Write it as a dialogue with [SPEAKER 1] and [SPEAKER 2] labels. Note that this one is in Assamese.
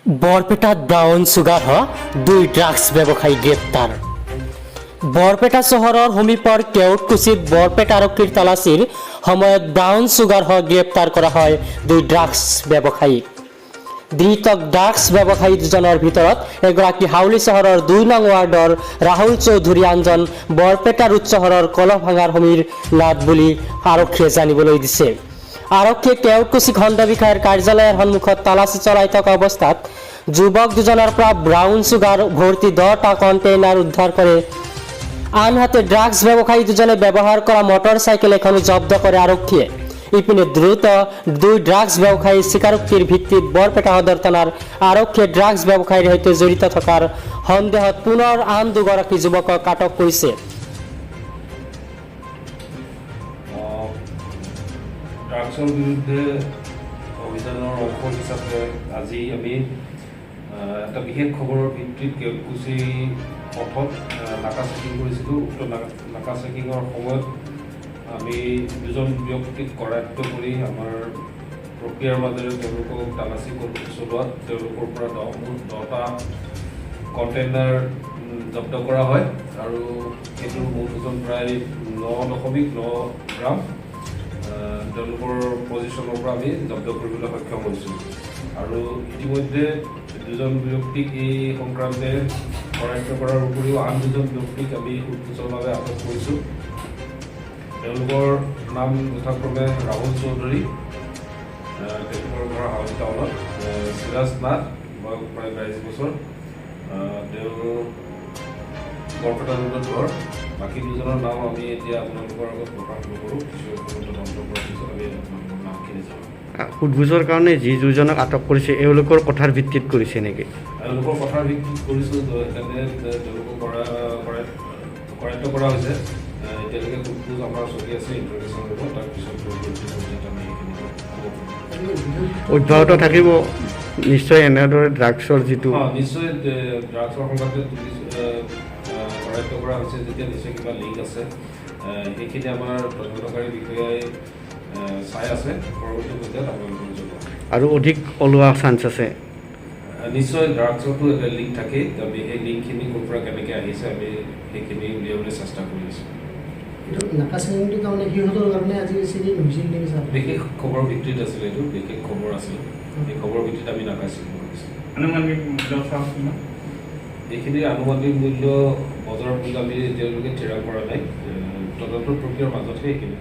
[SPEAKER 1] বৰপেটাত ব্ৰাউন চুগাৰ হ দুই ড্ৰাগছ ব্যৱসায়ী গ্ৰেপ্তাৰ। বৰপেটা চহৰৰ সমীপৰ কেওটকুচিত বৰপেটা আৰক্ষীৰ তালাচীৰ সময়ত ব্ৰাউন চুগাৰ হ গ্ৰেপ্তাৰ কৰা হয় দুই ড্ৰাগছ ব্যৱসায়ীক। ধৃত ড্ৰাগছ ব্যৱসায়ী দুজনৰ ভিতৰত এগৰাকী হাউলি চহৰৰ ২ নং ৱাৰ্ডৰ ৰাহুল চৌধুৰী, আনজন বৰপেটাৰ চহৰৰ কলভাঙাৰ সমীৰ নাথ বুলি আৰক্ষীয়ে জানিবলৈ দিছে। আৰক্ষীয়ে কেওটকুচি খণ্ড বিষয়াৰ কাৰ্যালয়ৰ সন্মুখত তালাচী চলাই থকা অৱস্থাত যুৱক দুজনৰ পৰা ব্ৰাউন চুগাৰ ভৰ্তি 10টা কণ্টেইনাৰ উদ্ধাৰ কৰে। আনহাতে ড্ৰাগছ ব্যৱসায়ী দুজনে ব্যৱহাৰ কৰা মটৰ চাইকেল এখনো জব্দ কৰে আৰক্ষীয়ে। ইপিনে দ্ৰুত দুই ড্ৰাগছ ব্যৱসায়ীৰ স্বীকাৰোক্তিৰ ভিত্তিত বৰপেটা সদৰ থানাৰ আৰক্ষীয়ে ড্ৰাগছ ব্যৱসায়ীৰ সৈতে জড়িত থকাৰ সন্দেহত পুনৰ আন দুগৰাকী যুৱকক আটক কৰিছে।
[SPEAKER 2] ড্ৰাগছৰ বিৰুদ্ধে অভিযানৰ অংশ হিচাপে আজি আমি এটা বিশেষ খবৰৰ ভিত্তিত কেওটকুচি পথত নাকা চেকিং কৰিছিলোঁ। উক্ত নাকা চেকিঙৰ সময়ত আমি দুজন ব্যক্তিক কৰায়ত্ব কৰি আমাৰ প্ৰক্ৰিয়াৰ মাজেৰে তেওঁলোকক তালাচী চলোৱাত তেওঁলোকৰ পৰা 10টা কণ্টেইনাৰ জব্দ কৰা হয় আৰু সেইটোৰ মূল ওজন প্ৰায় 9.9 গ্ৰাম তেওঁলোকৰ পজিশ্যনৰ পৰা আমি জব্দ কৰিবলৈ সক্ষম হৈছোঁ। আৰু ইতিমধ্যে দুজন ব্যক্তিক এই সংক্ৰান্তে কৰায়ত্ব কৰাৰ উপৰিও আন দুজন ব্যক্তিক আমি সুচলভাৱে আটক কৰিছোঁ। তেওঁলোকৰ নাম যথাক্ৰমে ৰাহুল চৌধুৰী, তেওঁলোকৰ ঘৰ হাউলি টাউনত, চিৰাজ নাথ, বয়স প্ৰায় 22 বছৰ, তেওঁৰ বৰপেটা ৰোডত ঘৰ। বাকী দুজনৰ নাম আমি এতিয়া আপোনালোকৰ আগত প্ৰকাশ নকৰোঁ, কিছু তদন্ত কৰাৰ পিছত আমি আপোনালোকৰ নামখিনি যাম।
[SPEAKER 3] সোধবোজৰ কাৰণে যি দুজনক আটক কৰিছে এওঁলোকৰ কথাৰ ভিত্তিত কৰিছে নেকি?
[SPEAKER 2] এওঁলোকৰ কথাৰ ভিত্তিত কৰিছোঁ, সেইকাৰণে তেওঁলোকক কৰায়ত্ব কৰা হৈছে। এতিয়ালৈকে সোধবোজ আমাৰ চলি আছে, ইণ্টাৰগেশ্যন হ'ব, তাৰপিছত আমি
[SPEAKER 3] অব্যাহত থাকিব নিশ্চয় এনেদৰে ড্ৰাগছৰ যিটো
[SPEAKER 2] নিশ্চয় ড্ৰাগছৰ সংক্ৰান্তে কৰায়ত্ব কৰা হৈছে যেতিয়া নিশ্চয় কিবা লিংক আছে, সেইখিনি আমাৰ তদন্তকাৰী বিষয়াই চাই আছে। পৰৱৰ্তী পৰ্যায়ত আপোনালোকৰ জনাব
[SPEAKER 3] আৰু অধিক ওলোৱা চান্স আছে।
[SPEAKER 2] নিশ্চয় ড্ৰাগছতো এটা লিংক থাকেই, আমি সেই লিংকখিনি ক'ৰ পৰা কেনেকৈ আহিছে আমি সেইখিনি উলিয়াবলৈ চেষ্টা কৰি আছোঁ। বিশেষ খবৰ ভিত্তিত আছিলে, এইটো বিশেষ খবৰ আছিল, এই খবৰ ভিত্তিত আমি নাকা চেকিং কৰিছোঁ। এইখিনিৰ আনুমানিক মূল্য বজাৰৰ মূল্য আমি এতিয়ালৈকে থিৰাং কৰা নাই, তদন্ত প্ৰক্ৰিয়াৰ মাজতহে এইখিনি